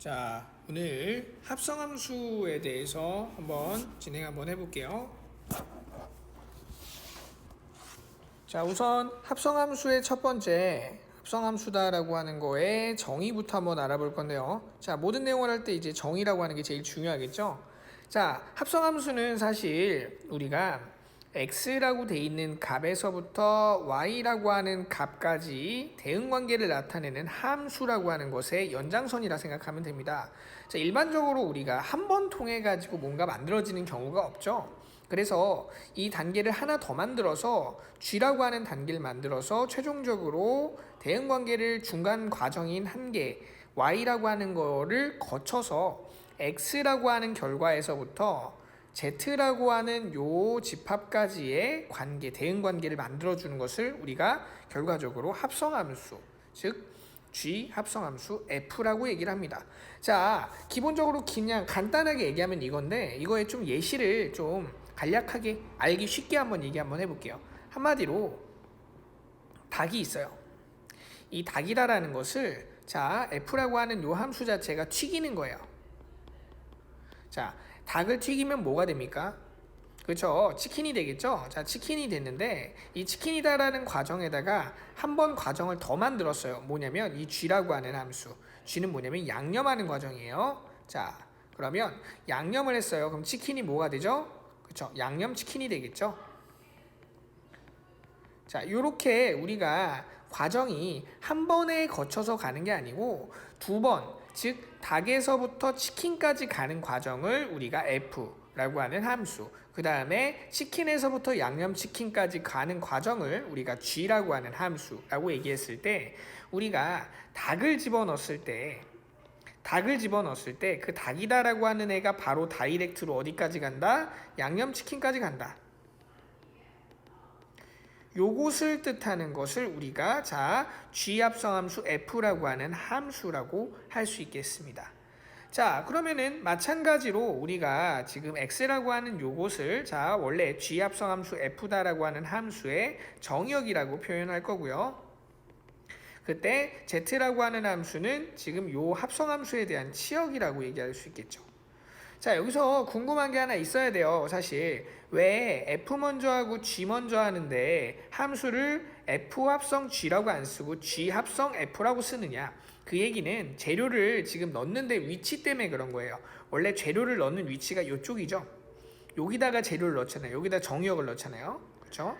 자, 오늘 합성함수에 대해서 한번 해볼게요. 자, 우선 합성함수의 첫 번째 합성함수다라고 하는 거에 정의부터 한번 알아볼 건데요. 자, 모든 내용을 할 때 이제 정의라고 하는 게 제일 중요하겠죠. 자, 합성함수는 사실 우리가 x라고 돼 있는 값에서부터 y라고 하는 값까지 대응관계를 나타내는 함수라고 하는 것의 연장선이라 생각하면 됩니다. 자, 일반적으로 우리가 한 번 통해 가지고 뭔가 만들어지는 경우가 없죠. 그래서 이 단계를 하나 더 만들어서 g라고 하는 단계를 만들어서 최종적으로 대응관계를 중간 과정인 한 개 y라고 하는 거를 거쳐서 x라고 하는 결과에서부터 z라고 하는 요 집합까지의 관계, 대응관계를 만들어주는 것을 우리가 결과적으로 합성함수, 즉 G 합성함수 F라고 얘기를 합니다. 자, 기본적으로 그냥 간단하게 얘기하면 이건데 이거에 좀 예시를 좀 간략하게 알기 쉽게 한번 얘기 한번 해볼게요. 한마디로 닭이 있어요. 이 닭이라는 것을 자 F라고 하는 요 함수 자체가 튀기는 거예요. 자, 닭을 튀기면 뭐가 됩니까? 그렇죠. 치킨이 되겠죠. 자, 치킨이 됐는데 이 치킨이다라는 과정에다가 한 번 과정을 더 만들었어요. 뭐냐면 이 G라고 하는 함수. G는 뭐냐면 양념하는 과정이에요. 자, 그러면 양념을 했어요. 그럼 치킨이 뭐가 되죠? 그렇죠. 양념 치킨이 되겠죠. 자, 요렇게 우리가 과정이 한 번에 거쳐서 가는 게 아니고 두 번, 즉 닭에서부터 치킨까지 가는 과정을 우리가 F라고 하는 함수, 그 다음에 치킨에서부터 양념치킨까지 가는 과정을 우리가 G라고 하는 함수라고 얘기했을 때 우리가 닭을 집어넣었을 때 그 닭이다라고 하는 애가 바로 다이렉트로 어디까지 간다? 양념치킨까지 간다. 요것을 뜻하는 것을 우리가 자 G 합성함수 F라고 하는 함수라고 할 수 있겠습니다. 자, 그러면은 마찬가지로 우리가 지금 X라고 하는 요것을 자 원래 G 합성함수 F다라고 하는 함수의 정의역이라고 표현할 거고요. 그때 Z라고 하는 함수는 지금 요 합성함수에 대한 치역이라고 얘기할 수 있겠죠. 자, 여기서 궁금한 게 하나 있어야 돼요. 사실 왜 F 먼저 하고 G 먼저 하는데 함수를 F 합성 G라고 안 쓰고 G 합성 F라고 쓰느냐? 그 얘기는 재료를 지금 넣는데 위치 때문에 그런 거예요. 원래 재료를 넣는 위치가 이쪽이죠. 여기다가 재료를 넣잖아요. 여기다 정의역을 넣잖아요. 그렇죠?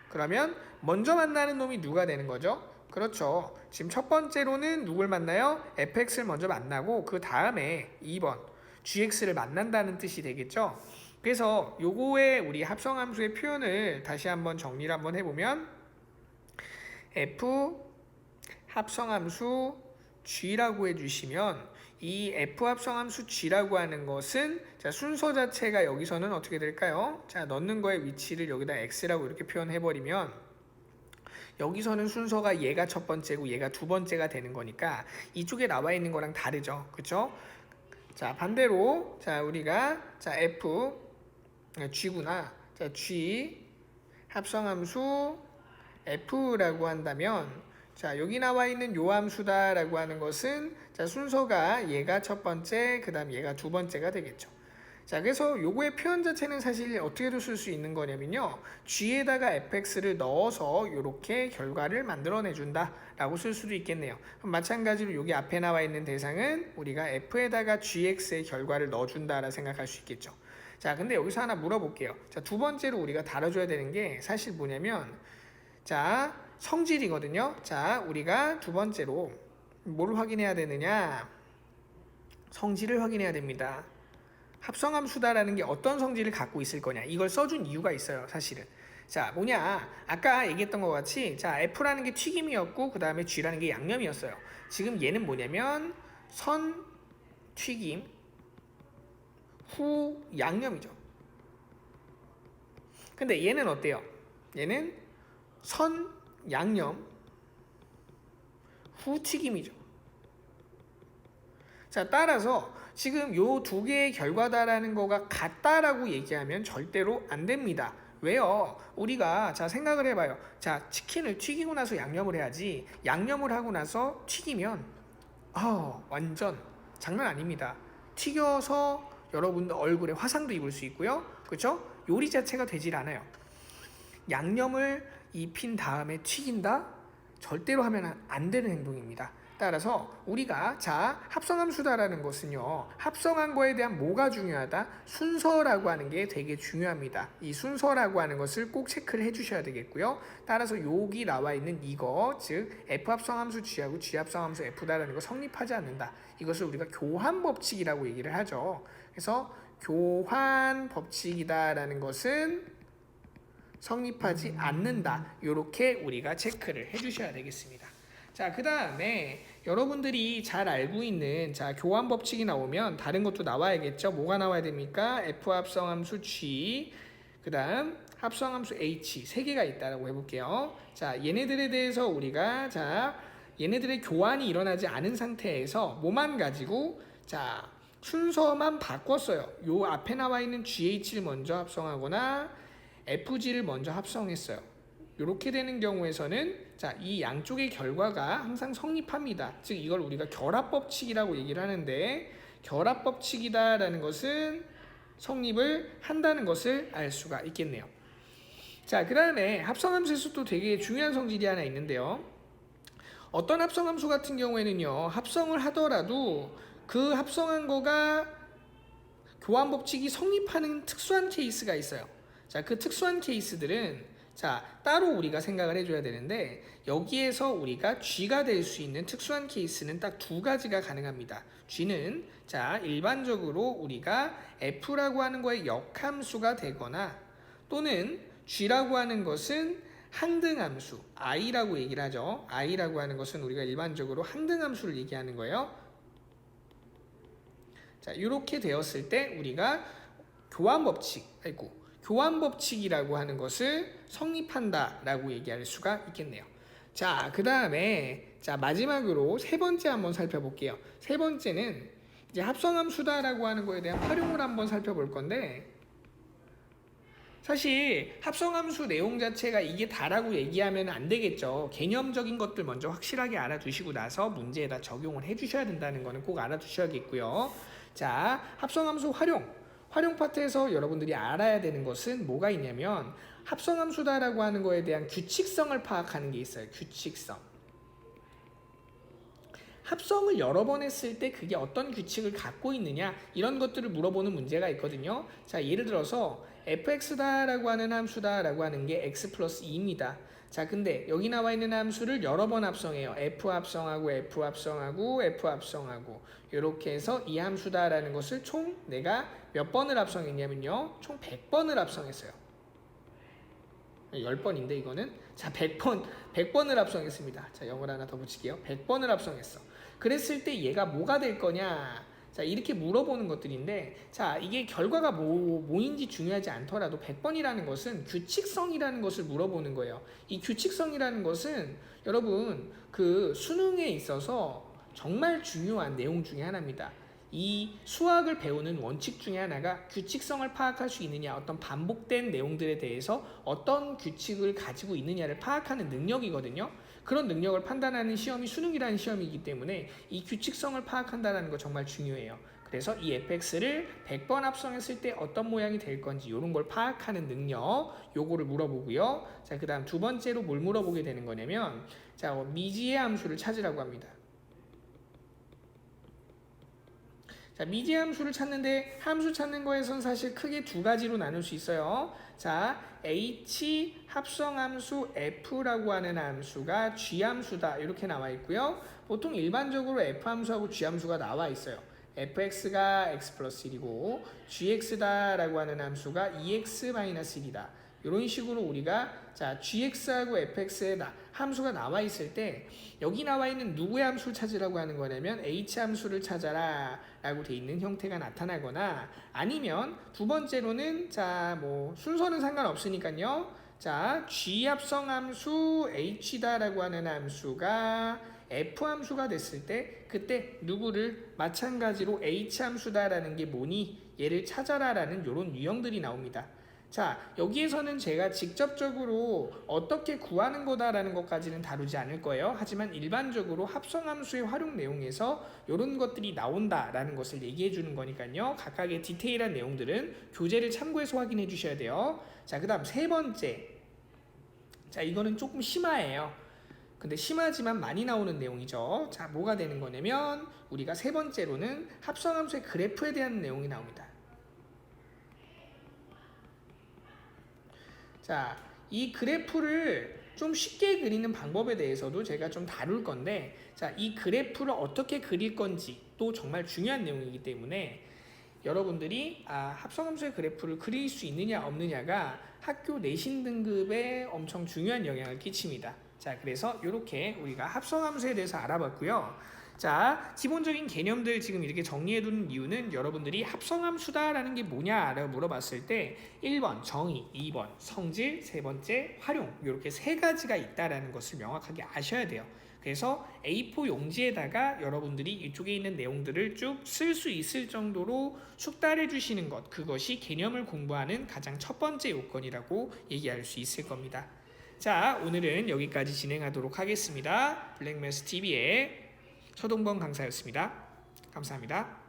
그러면 먼저 만나는 놈이 누가 되는 거죠? 그렇죠. 지금 첫 번째로는 누굴 만나요? fx를 먼저 만나고 그 다음에 2번 gx를 만난다는 뜻이 되겠죠. 그래서 요거의 우리 합성함수의 표현을 다시 한번 정리를 한번 해보면 f 합성함수 g라고 해주시면 이 f 합성함수 g라고 하는 것은 자 순서 자체가 여기서는 어떻게 될까요? 자, 넣는 거의 위치를 여기다 x라고 이렇게 표현해버리면 여기서는 순서가 얘가 첫 번째고 얘가 두 번째가 되는 거니까 이쪽에 나와 있는 거랑 다르죠. 그쵸? 자, 반대로 자 우리가 자 f g구나. 자, g 합성함수 f라고 한다면 자, 여기 나와 있는 요 함수다라고 하는 것은 자 순서가 얘가 첫 번째, 그 다음 얘가 두 번째가 되겠죠. 자, 그래서 요거의 표현 자체는 사실 어떻게도 쓸 수 있는 거냐면요, g에다가 fx를 넣어서 이렇게 결과를 만들어내준다 라고 쓸 수도 있겠네요. 그럼 마찬가지로 여기 앞에 나와 있는 대상은 우리가 f에다가 gx의 결과를 넣어준다 라 생각할 수 있겠죠. 자, 근데 여기서 하나 물어볼게요. 자, 두 번째로 우리가 다뤄줘야 되는 게 사실 뭐냐면 자 성질이거든요. 자, 우리가 두 번째로 뭘 확인해야 되느냐, 성질을 확인해야 됩니다. 합성함수다라는 게 어떤 성질을 갖고 있을 거냐, 이걸 써준 이유가 있어요. 사실은 자 뭐냐, 아까 얘기했던 것 같이 자 F라는 게 튀김이었고 그 다음에 G라는 게 양념이었어요. 지금 얘는 뭐냐면 선 튀김 후 양념이죠. 근데 얘는 어때요? 얘는 선 양념 후 튀김이죠. 자, 따라서 지금 요 두 개의 결과다라는 거가 같다라고 얘기하면 절대로 안 됩니다. 왜요? 우리가 자 생각을 해봐요. 자, 치킨을 튀기고 나서 양념을 해야지 양념을 하고 나서 튀기면 완전 장난 아닙니다. 튀겨서 여러분들 얼굴에 화상도 입을 수 있고요. 그렇죠? 요리 자체가 되질 않아요. 양념을 입힌 다음에 튀긴다? 절대로 하면 안 되는 행동입니다. 따라서 우리가 합성함수다라는 것은요, 합성한 거에 대한 뭐가 중요하다? 순서라고 하는 게 되게 중요합니다. 이 순서라고 하는 것을 꼭 체크를 해주셔야 되겠고요. 따라서 여기 나와 있는 이거, 즉 F합성함수 G하고 G합성함수 F다라는 거 성립하지 않는다. 이것을 우리가 교환법칙이라고 얘기를 하죠. 그래서 교환법칙이다라는 것은 성립하지 않는다. 이렇게 우리가 체크를 해주셔야 되겠습니다. 자, 그 다음에 여러분들이 잘 알고 있는 교환 법칙이 나오면 다른 것도 나와야겠죠. 뭐가 나와야 됩니까? F 합성함수 G, 그 다음 합성함수 H 세 개가 있다라고 해볼게요. 자, 얘네들에 대해서 우리가 얘네들의 교환이 일어나지 않은 상태에서 뭐만 가지고 순서만 바꿨어요. 요 앞에 나와 있는 GH를 먼저 합성하거나 FG를 먼저 합성했어요. 이렇게 되는 경우에서는 이 양쪽의 결과가 항상 성립합니다. 즉 이걸 우리가 결합법칙이라고 얘기를 하는데, 결합법칙이다라는 것은 성립을 한다는 것을 알 수가 있겠네요. 자, 그 다음에 합성함수에서 또 되게 중요한 성질이 하나 있는데요. 어떤 합성함수 같은 경우에는요, 합성을 하더라도 그 합성한 거가 교환법칙이 성립하는 특수한 케이스가 있어요. 자, 그 특수한 케이스들은 따로 우리가 생각을 해줘야 되는데, 여기에서 우리가 G가 될 수 있는 특수한 케이스는 딱 두 가지가 가능합니다. G는 일반적으로 우리가 F라고 하는 거의 역함수가 되거나, 또는 G라고 하는 것은 항등함수, I라고 얘기를 하죠. I라고 하는 것은 우리가 일반적으로 항등함수를 얘기하는 거예요. 이렇게 되었을 때 우리가 교환법칙이라고 하는 것을 성립한다라고 얘기할 수가 있겠네요. 자, 그 다음에 마지막으로 세 번째 한번 살펴볼게요. 세 번째는 이제 합성함수다라고 하는 거에 대한 활용을 한번 살펴볼 건데, 사실 합성함수 내용 자체가 이게 다라고 얘기하면 안 되겠죠. 개념적인 것들 먼저 확실하게 알아두시고 나서 문제에다 적용을 해주셔야 된다는 거는 꼭 알아두셔야겠고요. 합성함수 활용 파트에서 여러분들이 알아야 되는 것은 뭐가 있냐면, 합성함수다라고 하는 거에 대한 규칙성을 파악하는 게 있어요. 규칙성. 합성을 여러 번 했을 때 그게 어떤 규칙을 갖고 있느냐, 이런 것들을 물어보는 문제가 있거든요. 예를 들어서 fx다라고 하는 함수다라고 하는 게 x 플러스 2입니다. 근데 여기 나와 있는 함수를 여러 번 합성해요. f 합성하고 f 합성하고 f 합성하고, 이렇게 해서 이 함수다라는 것을 총 내가 몇 번을 합성했냐면요, 총 100번을 합성했어요. 10번인데 이거는 100번을 합성했습니다. 영어를 하나 더 붙일게요. 100번을 합성했어. 그랬을 때 얘가 뭐가 될 거냐, 이렇게 물어보는 것들인데, 이게 결과가 뭐인지 중요하지 않더라도 100번이라는 것은 규칙성이라는 것을 물어보는 거예요. 이 규칙성이라는 것은 여러분 그 수능에 있어서 정말 중요한 내용 중에 하나입니다. 이 수학을 배우는 원칙 중에 하나가 규칙성을 파악할 수 있느냐, 어떤 반복된 내용들에 대해서 어떤 규칙을 가지고 있느냐를 파악하는 능력이거든요. 그런 능력을 판단하는 시험이 수능이라는 시험이기 때문에 이 규칙성을 파악한다는 거 정말 중요해요. 그래서 이 fx를 100번 합성했을 때 어떤 모양이 될 건지 이런 걸 파악하는 능력, 요거를 물어보고요. 그 다음 두 번째로 뭘 물어보게 되는 거냐면, 미지의 함수를 찾으라고 합니다. 미지의 함수를 찾는데, 함수 찾는 거에선 사실 크게 두 가지로 나눌 수 있어요. H 합성함수 F라고 하는 함수가 G함수다, 이렇게 나와 있고요. 보통 일반적으로 F함수하고 G함수가 나와 있어요. fx가 x 플러스 1이고 gx다라고 하는 함수가 2x-1이다. 이런 식으로 우리가 gx하고 fx의 함수가 나와 있을 때, 여기 나와 있는 누구의 함수를 찾으라고 하는 거냐면 h 함수를 찾아라 라고 돼 있는 형태가 나타나거나, 아니면 두 번째로는 순서는 상관없으니까요. g 합성함수 h다라고 하는 함수가 f 함수가 됐을 때, 그때 누구를 마찬가지로 h 함수다라는 게 뭐니? 얘를 찾아라 라는 이런 유형들이 나옵니다. 자, 여기에서는 제가 직접적으로 어떻게 구하는 거다라는 것까지는 다루지 않을 거예요. 하지만 일반적으로 합성함수의 활용 내용에서 이런 것들이 나온다라는 것을 얘기해 주는 거니까요. 각각의 디테일한 내용들은 교재를 참고해서 확인해 주셔야 돼요. 자, 그 다음 세 번째. 자, 이거는 조금 심화예요. 근데 심하지만 많이 나오는 내용이죠. 자, 뭐가 되는 거냐면 우리가 세 번째로는 합성함수의 그래프에 대한 내용이 나옵니다. 자, 이 그래프를 좀 쉽게 그리는 방법에 대해서도 제가 좀 다룰 건데, 자, 이 그래프를 어떻게 그릴 건지 또 정말 중요한 내용이기 때문에 여러분들이 합성함수의 그래프를 그릴 수 있느냐 없느냐가 학교 내신 등급에 엄청 중요한 영향을 끼칩니다. 자, 그래서 이렇게 우리가 합성함수에 대해서 알아봤고요. 자, 기본적인 개념들 지금 이렇게 정리해두는 이유는 여러분들이 합성함수다라는 게 뭐냐라고 물어봤을 때 1번 정의, 2번 성질, 세 번째 활용, 이렇게 세 가지가 있다라는 것을 명확하게 아셔야 돼요. 그래서 A4 용지에다가 여러분들이 이쪽에 있는 내용들을 쭉 쓸 수 있을 정도로 숙달해 주시는 것, 그것이 개념을 공부하는 가장 첫 번째 요건이라고 얘기할 수 있을 겁니다. 자, 오늘은 여기까지 진행하도록 하겠습니다. 블랙매스 TV의 서동범 강사였습니다. 감사합니다.